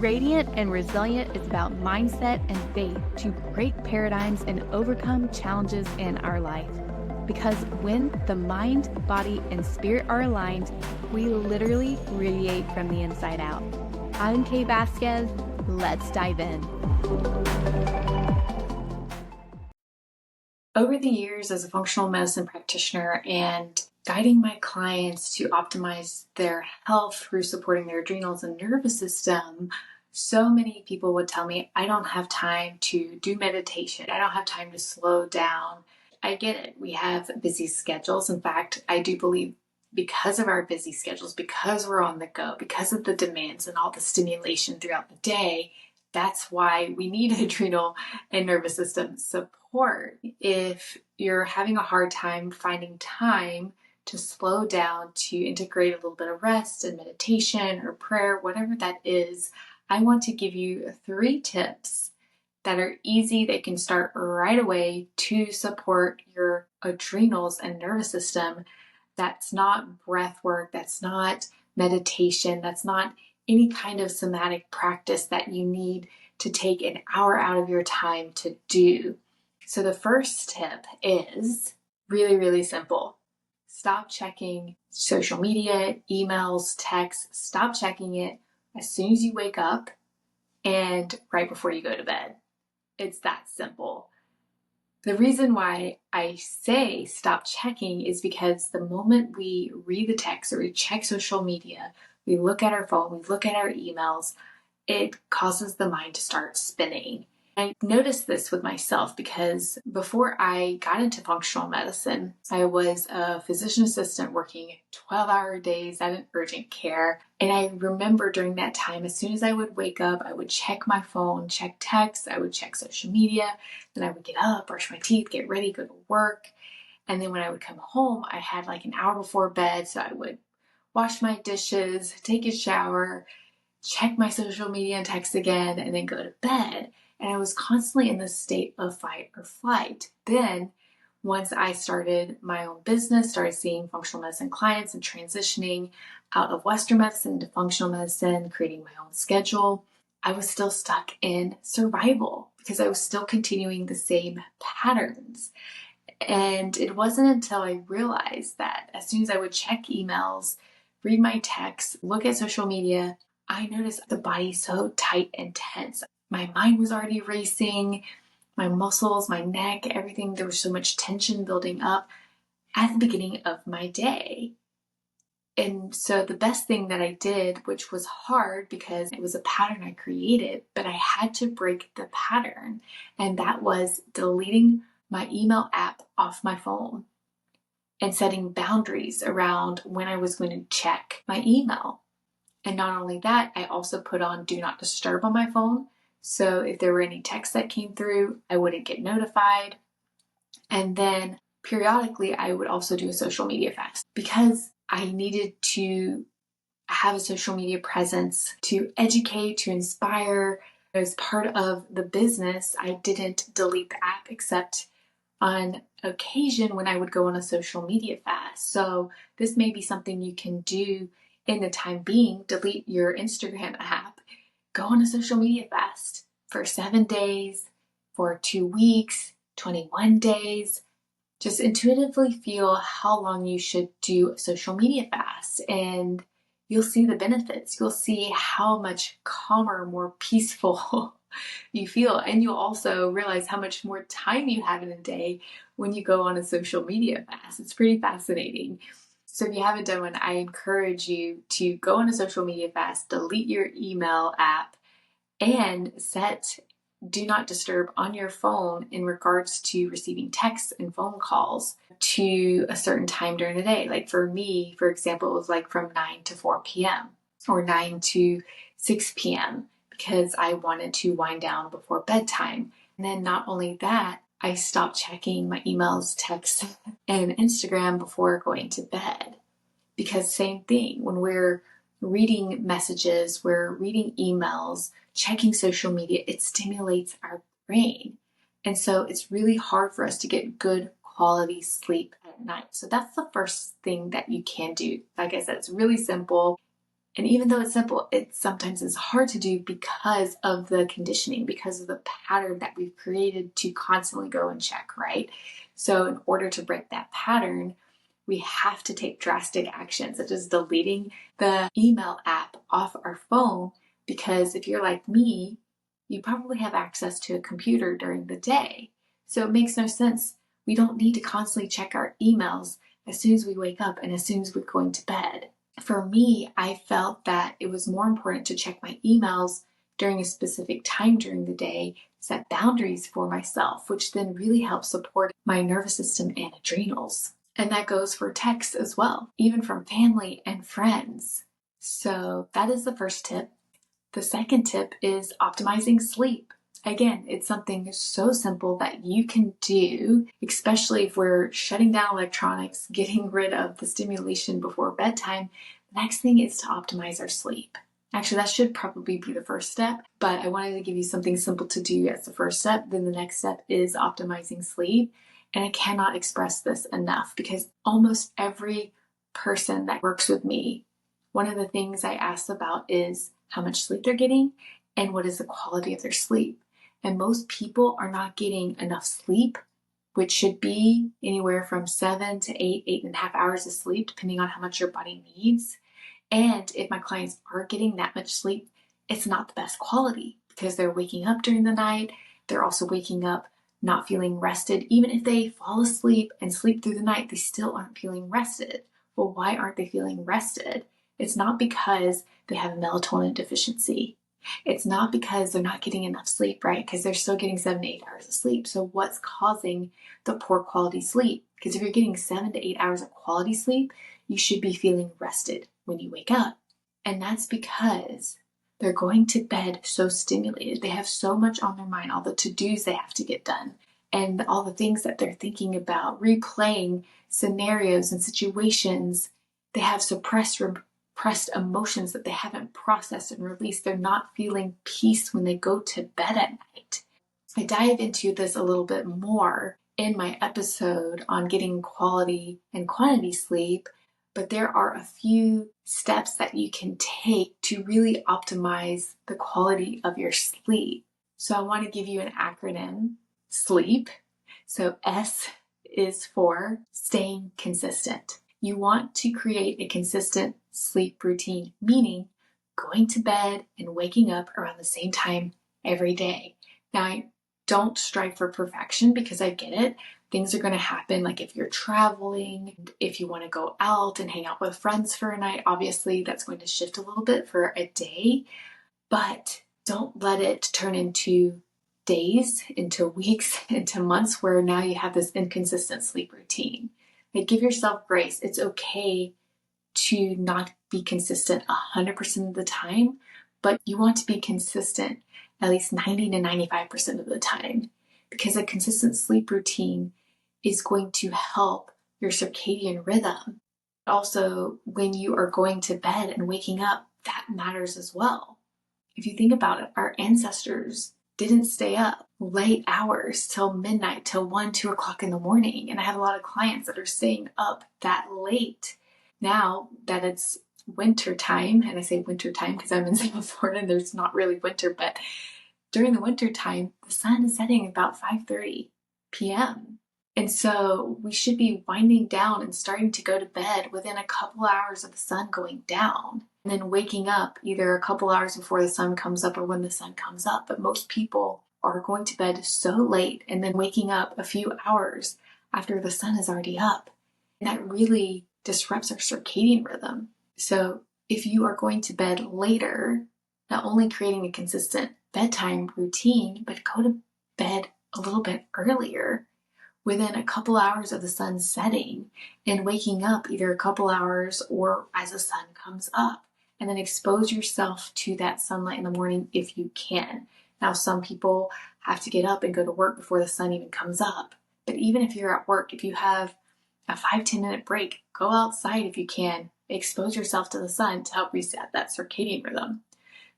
Radiant and Resilient is about mindset and faith to break paradigms and overcome challenges in our life. Because when the mind, body, and spirit are aligned, we literally radiate from the inside out. I'm Kay Vasquez. Let's dive in. Over the years as a functional medicine practitioner and guiding my clients to optimize their health through supporting their adrenals and nervous system, so many people would tell me, I don't have time to do meditation. I don't have time to slow down. I get it. We have busy schedules. In fact, I do believe because of our busy schedules, because we're on the go, because of the demands and all the stimulation throughout the day, that's why we need adrenal and nervous system support. If you're having a hard time finding time to slow down, to integrate a little bit of rest and meditation or prayer, whatever that is, I want to give you 3 tips that are easy, they can start right away to support your adrenals and nervous system. That's not breath work, that's not meditation, that's not any kind of somatic practice that you need to take an hour out of your time to do. So the first tip is really, really simple. Stop checking social media, emails, texts. Stop checking it as soon as you wake up and right before you go to bed. It's that simple. The reason why I say stop checking is because the moment we read the text or we check social media, we look at our phone, we look at our emails, it causes the mind to start spinning. I noticed this with myself because before I got into functional medicine, I was a physician assistant working 12-hour days at an urgent care. And I remember during that time, as soon as I would wake up, I would check my phone, check texts, I would check social media, then I would get up, brush my teeth, get ready, go to work. And then when I would come home, I had like an hour before bed, so I would wash my dishes, take a shower, check my social media and text again, and then go to bed. And I was constantly in this state of fight or flight. Then, once I started my own business, started seeing functional medicine clients and transitioning out of Western medicine to functional medicine, creating my own schedule, I was still stuck in survival because I was still continuing the same patterns. And it wasn't until I realized that as soon as I would check emails, read my texts, look at social media, I noticed the body so tight and tense. My mind was already racing, my muscles, my neck, everything. There was so much tension building up at the beginning of my day. And so the best thing that I did, which was hard because it was a pattern I created, but I had to break the pattern. And that was deleting my email app off my phone and setting boundaries around when I was going to check my email. And not only that, I also put on Do Not Disturb on my phone. So if there were any texts that came through, I wouldn't get notified. And then periodically, I would also do a social media fast because I needed to have a social media presence to educate, to inspire. As part of the business, I didn't delete the app except on occasion when I would go on a social media fast. So this may be something you can do in the time being. Delete your Instagram app, go on a social media fast for 7 days, for 2 weeks, 21 days. Just intuitively feel how long you should do a social media fast, and you'll see the benefits. You'll see how much calmer, more peaceful you feel, and you'll also realize how much more time you have in a day when you go on a social media fast. It's pretty fascinating. So if you haven't done one, I encourage you to go on a social media fast, delete your email app, and set Do Not Disturb on your phone in regards to receiving texts and phone calls to a certain time during the day. Like for me, for example, it was like from 9 to 4 p.m. or 9 to 6 p.m. because I wanted to wind down before bedtime. And then not only that, I stopped checking my emails, texts, and Instagram before going to bed. Because same thing, when we're reading messages, we're reading emails, checking social media, it stimulates our brain. And so it's really hard for us to get good quality sleep at night. So that's the first thing that you can do. Like I said, it's really simple. And even though it's simple, it sometimes is hard to do because of the conditioning, because of the pattern that we've created to constantly go and check, right? So in order to break that pattern, we have to take drastic action, such as deleting the email app off our phone, because if you're like me, you probably have access to a computer during the day. So it makes no sense. We don't need to constantly check our emails as soon as we wake up and as soon as we're going to bed. For me, I felt that it was more important to check my emails during a specific time during the day, set boundaries for myself, which then really helps support my nervous system and adrenals. And that goes for texts as well, even from family and friends. So that is the first tip. The second tip is optimizing sleep. Again, it's something so simple that you can do, especially if we're shutting down electronics, getting rid of the stimulation before bedtime. The next thing is to optimize our sleep. Actually, that should probably be the first step, but I wanted to give you something simple to do as the first step. Then the next step is optimizing sleep. And I cannot express this enough because almost every person that works with me, one of the things I ask about is how much sleep they're getting and what is the quality of their sleep. And most people are not getting enough sleep, which should be anywhere from 7 to 8.5 hours of sleep, depending on how much your body needs. And if my clients are getting that much sleep, it's not the best quality because they're waking up during the night. They're also waking up not feeling rested. Even if they fall asleep and sleep through the night, they still aren't feeling rested. Well, why aren't they feeling rested? It's not because they have melatonin deficiency. It's not because they're not getting enough sleep, right? Because they're still getting 7 to 8 hours of sleep. So what's causing the poor quality sleep? Because if you're getting 7 to 8 hours of quality sleep, you should be feeling rested when you wake up. And that's because they're going to bed so stimulated. They have so much on their mind, all the to-dos they have to get done, and all the things that they're thinking about, replaying scenarios and situations. They have suppressed emotions that they haven't processed and released. They're not feeling peace when they go to bed at night. I dive into this a little bit more in my episode on getting quality and quantity sleep, but there are a few steps that you can take to really optimize the quality of your sleep. So I want to give you an acronym, SLEEP. So S is for staying consistent. You want to create a consistent sleep routine, meaning going to bed and waking up around the same time every day. Now, I don't strive for perfection because I get it. Things are going to happen, like if you're traveling, if you want to go out and hang out with friends for a night, obviously that's going to shift a little bit for a day, but don't let it turn into days, into weeks, into months where now you have this inconsistent sleep routine. Like, give yourself grace. It's okay to not be consistent 100% of the time, but you want to be consistent at least 90 to 95% of the time, because a consistent sleep routine is going to help your circadian rhythm. Also, when you are going to bed and waking up, that matters as well. If you think about it, our ancestors didn't stay up late hours till midnight, till 1, 2 o'clock in the morning. And I have a lot of clients that are staying up that late. Now that it's winter time, and I say winter time because I'm in South Florida and there's not really winter, but during the winter time, the sun is setting about 5:30 p.m. And so we should be winding down and starting to go to bed within a couple hours of the sun going down, and then waking up either a couple hours before the sun comes up or when the sun comes up. But most people are going to bed so late and then waking up a few hours after the sun is already up. And that really disrupts our circadian rhythm. So if you are going to bed later, not only creating a consistent bedtime routine, but go to bed a little bit earlier within a couple hours of the sun setting and waking up either a couple hours or as the sun comes up, and then expose yourself to that sunlight in the morning if you can. Now, some people have to get up and go to work before the sun even comes up. But even if you're at work, if you have a 5-10 minute break, go outside if you can, expose yourself to the sun to help reset that circadian rhythm.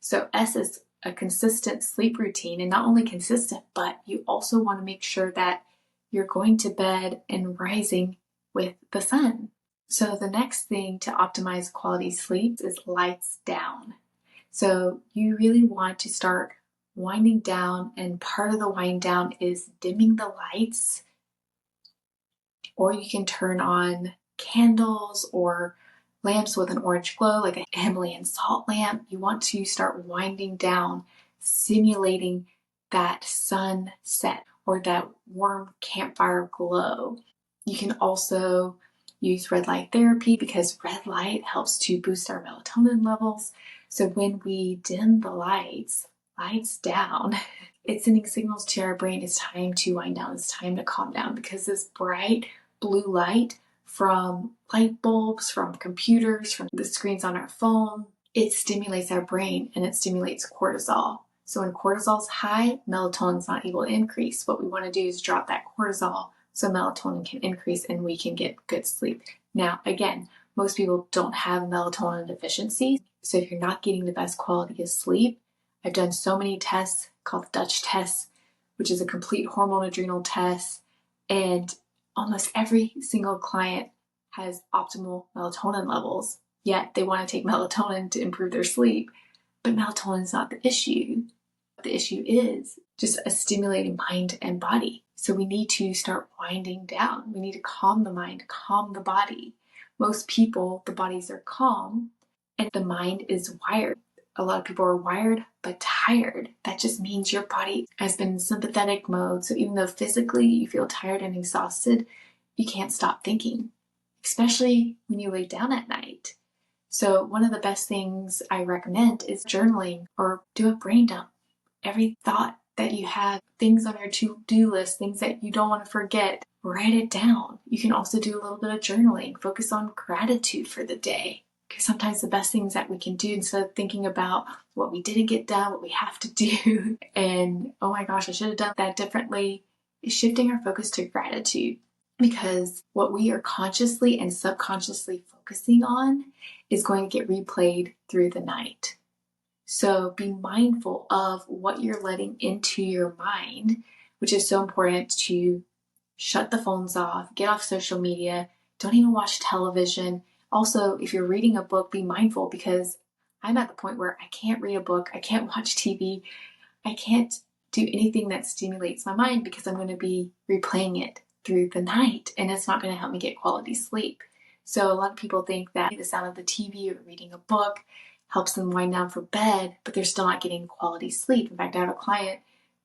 So S is a consistent sleep routine, and not only consistent, but you also want to make sure that you're going to bed and rising with the sun. So the next thing to optimize quality sleep is lights down. So you really want to start winding down, and part of the wind down is dimming the lights, or you can turn on candles or lamps with an orange glow, like a Himalayan salt lamp. You want to start winding down, simulating that sunset or that warm campfire glow. You can also use red light therapy because red light helps to boost our melatonin levels. So when we dim the lights down, it's sending signals to our brain it's time to wind down, it's time to calm down, because this bright blue light from light bulbs, from computers, from the screens on our phone, it stimulates our brain and it stimulates cortisol. So when cortisol's high, melatonin's not able to increase. What we want to do is drop that cortisol so melatonin can increase and we can get good sleep. Now, again, most people don't have melatonin deficiency. So if you're not getting the best quality of sleep, I've done so many tests called the Dutch test, which is a complete hormone adrenal test, and almost every single client has optimal melatonin levels, yet they want to take melatonin to improve their sleep. But melatonin is not the issue. The issue is just a stimulating mind and body. So we need to start winding down. We need to calm the mind, calm the body. Most people, the bodies are calm and the mind is wired. A lot of people are wired but tired. That just means your body has been in sympathetic mode. So even though physically you feel tired and exhausted, you can't stop thinking, especially when you lay down at night. So one of the best things I recommend is journaling or do a brain dump. Every thought that you have, things on your to-do list, things that you don't want to forget, write it down. You can also do a little bit of journaling. Focus on gratitude for the day. Because sometimes the best things that we can do, instead of thinking about what we didn't get done, what we have to do, and oh my gosh, I should have done that differently, is shifting our focus to gratitude. Because what we are consciously and subconsciously focusing on is going to get replayed through the night. So be mindful of what you're letting into your mind, which is so important to shut the phones off, get off social media, don't even watch television. Also, if you're reading a book, be mindful, because I'm at the point where I can't read a book, I can't watch TV, I can't do anything that stimulates my mind because I'm going to be replaying it through the night and it's not going to help me get quality sleep. So a lot of people think that the sound of the TV or reading a book helps them wind down for bed, but they're still not getting quality sleep. In fact, I have a client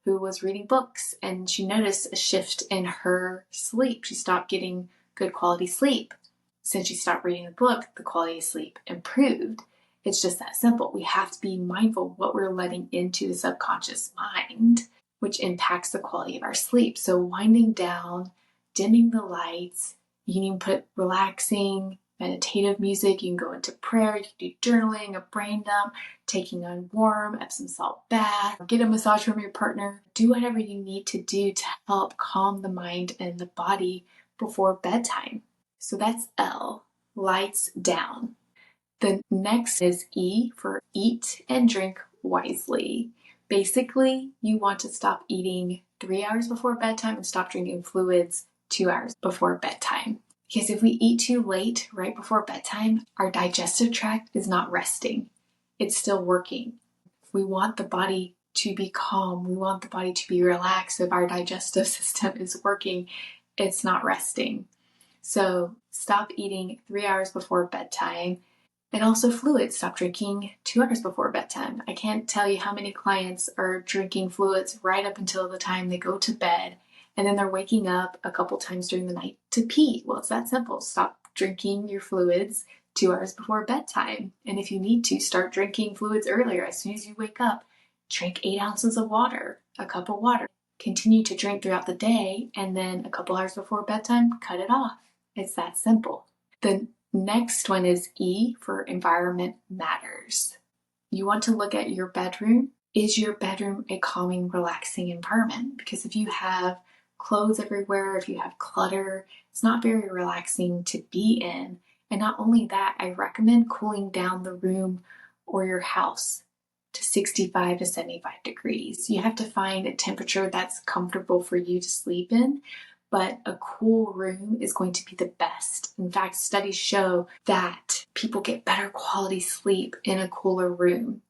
who was reading books and she noticed a shift in her sleep. She stopped getting good quality sleep. Since she stopped reading the book, the quality of sleep improved. It's just that simple. We have to be mindful of what we're letting into the subconscious mind, which impacts the quality of our sleep. So winding down, dimming the lights, you can even put relaxing, meditative music. You can go into prayer, you can do journaling, a brain dump, taking a warm Epsom salt bath, get a massage from your partner. Do whatever you need to do to help calm the mind and the body before bedtime. So that's L, lights down. The next is E for eat and drink wisely. Basically, you want to stop eating 3 hours before bedtime and stop drinking fluids 2 hours before bedtime. Because if we eat too late right before bedtime, our digestive tract is not resting. It's still working. We want the body to be calm. We want the body to be relaxed. If our digestive system is working, it's not resting. So stop eating 3 hours before bedtime. And also fluids, stop drinking 2 hours before bedtime. I can't tell you how many clients are drinking fluids right up until the time they go to bed, and then they're waking up a couple times during the night to pee. Well, it's that simple. Stop drinking your fluids 2 hours before bedtime. And if you need to, start drinking fluids earlier. As soon as you wake up, drink 8 ounces of water, a cup of water. Continue to drink throughout the day, and then a couple hours before bedtime, cut it off. It's that simple. The next one is E for environment matters. You want to look at your bedroom. Is your bedroom a calming, relaxing environment? Because if you have clothes everywhere, if you have clutter, it's not very relaxing to be in. And not only that, I recommend cooling down the room or your house to 65 to 75 degrees. You have to find a temperature that's comfortable for you to sleep in. but a cool room is going to be the best. In fact, studies show that people get better quality sleep in a cooler room.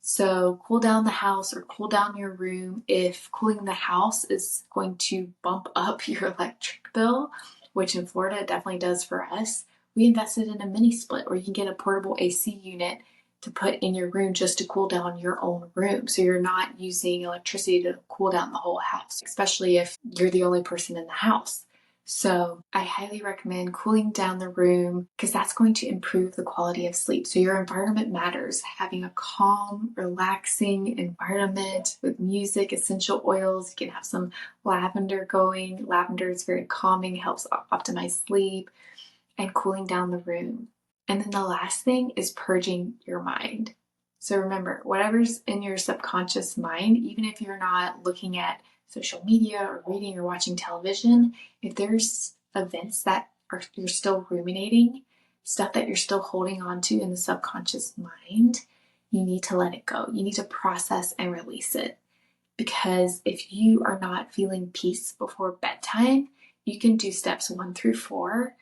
So cool down the house or cool down your room. If cooling the house is going to bump up your electric bill, which in Florida it definitely does for us, we invested in a mini split, or you can get a portable AC unit to put in your room just to cool down your own room. So you're not using electricity to cool down the whole house, especially if you're the only person in the house. So I highly recommend cooling down the room because that's going to improve the quality of sleep. So your environment matters. Having a calm, relaxing environment with music, essential oils. You can have some lavender going. Lavender is very calming, helps optimize sleep, and cooling down the room. And then the last thing is purging your mind. So remember, whatever's in your subconscious mind, even if you're not looking at social media or reading or watching television, if there's events that you're still ruminating, stuff that you're still holding on to in the subconscious mind, you need to let it go. You need to process and release it. Because if you are not feeling peace before bedtime, you can do steps 1 through 4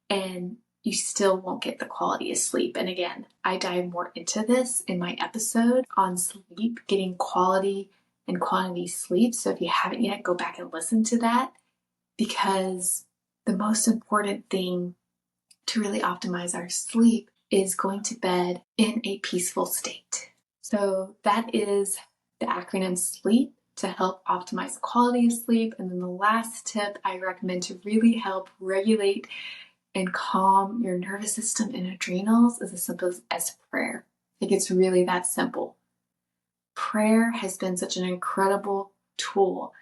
and you still won't get the quality of sleep. And again, I dive more into this in my episode on sleep, getting quality and quantity sleep. So if you haven't yet, go back and listen to that, because the most important thing to really optimize our sleep is going to bed in a peaceful state. So that is the acronym SLEEP to help optimize the quality of sleep. And then the last tip I recommend to really help regulate and calm your nervous system and adrenals is as simple as prayer. Like, it's really that simple. Prayer has been such an incredible tool,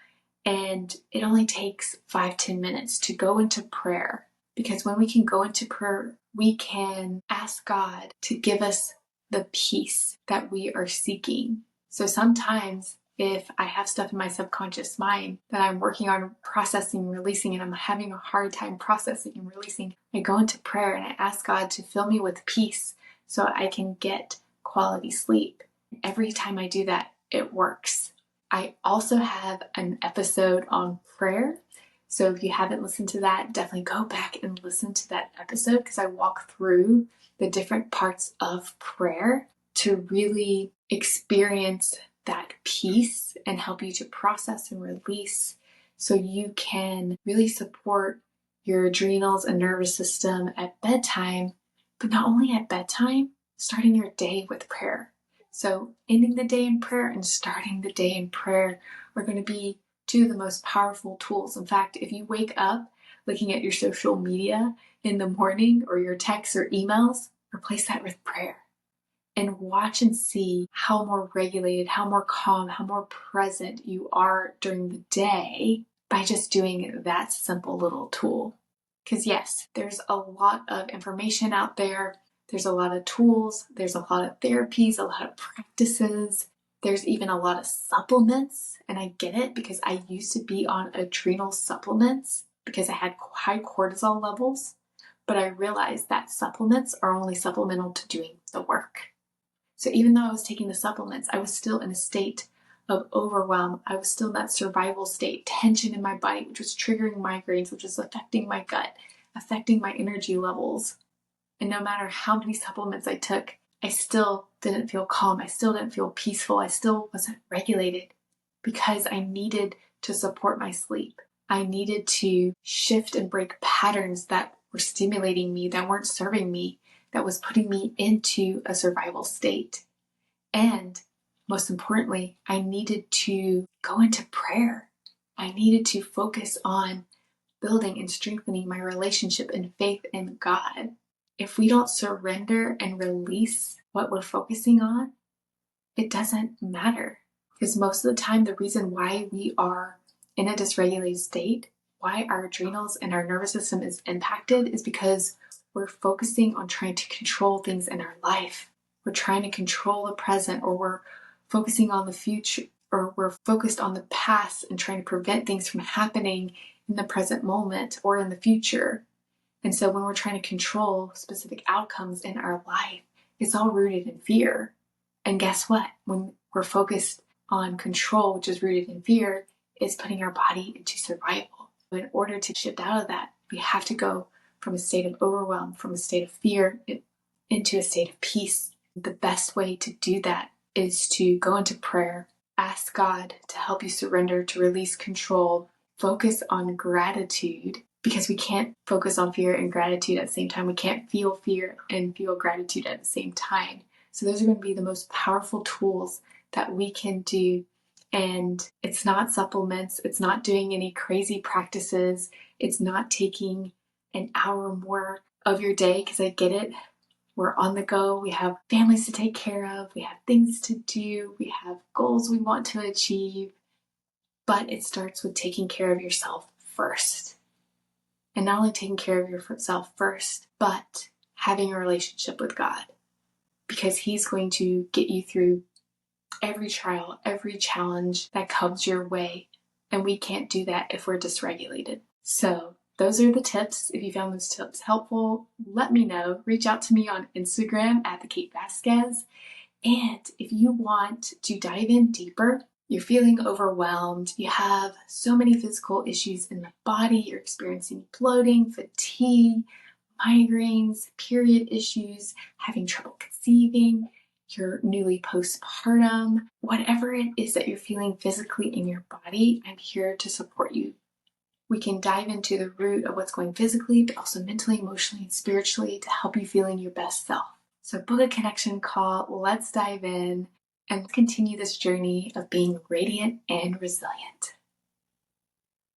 and it only takes 5-10 minutes to go into prayer, because when we can go into prayer, we can ask God to give us the peace that we are seeking. So sometimes if I have stuff in my subconscious mind that I'm working on processing, releasing, and I'm having a hard time processing and releasing, I go into prayer and I ask God to fill me with peace so I can get quality sleep. Every time I do that, it works. I also have an episode on prayer. So if you haven't listened to that, definitely go back and listen to that episode, because I walk through the different parts of prayer to really experience that peace and help you to process and release so you can really support your adrenals and nervous system at bedtime, but not only at bedtime, starting your day with prayer. So ending the day in prayer and starting the day in prayer are going to be two of the most powerful tools. In fact, if you wake up looking at your social media in the morning or your texts or emails, replace that with prayer. And watch and see how more regulated, how more calm, how more present you are during the day by just doing that simple little tool. Because yes, there's a lot of information out there. There's a lot of tools. There's a lot of therapies, a lot of practices. There's even a lot of supplements. And I get it, because I used to be on adrenal supplements because I had high cortisol levels. But I realized that supplements are only supplemental to doing the work. So even though I was taking the supplements, I was still in a state of overwhelm. I was still in that survival state, tension in my body, which was triggering migraines, which was affecting my gut, affecting my energy levels. And no matter how many supplements I took, I still didn't feel calm. I still didn't feel peaceful. I still wasn't regulated, because I needed to support my sleep. I needed to shift and break patterns that were stimulating me, that weren't serving me, that was putting me into a survival state. And most importantly, I needed to go into prayer. I needed to focus on building and strengthening my relationship and faith in God. If we don't surrender and release what we're focusing on, it doesn't matter. Because most of the time, the reason why we are in a dysregulated state, why our adrenals and our nervous system is impacted, is because we're focusing on trying to control things in our life. We're trying to control the present, or we're focusing on the future, or we're focused on the past and trying to prevent things from happening in the present moment or in the future. And so when we're trying to control specific outcomes in our life, it's all rooted in fear. And guess what? When we're focused on control, which is rooted in fear, it's putting our body into survival. In order to shift out of that, we have to go from a state of overwhelm, from a state of fear, into a state of peace. The best way to do that is to go into prayer, ask God to help you surrender, to release control, focus on gratitude, because we can't focus on fear and gratitude at the same time. We can't feel fear and feel gratitude at the same time. So those are going to be the most powerful tools that we can do. And it's not supplements. It's not doing any crazy practices. It's not taking an hour more of your day, because I get it. We're on the go. We have families to take care of. We have things to do. We have goals we want to achieve. But it starts with taking care of yourself first. And not only taking care of yourself first, but having a relationship with God. Because He's going to get you through every trial, every challenge that comes your way. And we can't do that if we're dysregulated. So those are the tips. If you found those tips helpful, let me know. Reach out to me on Instagram at the Kate Vasquez. And if you want to dive in deeper, you're feeling overwhelmed, you have so many physical issues in the body, you're experiencing bloating, fatigue, migraines, period issues, having trouble conceiving, you're newly postpartum, whatever it is that you're feeling physically in your body, I'm here to support you. We can dive into the root of what's going physically, but also mentally, emotionally, and spiritually to help you feeling your best self. So book a connection call, let's dive in and continue this journey of being radiant and resilient.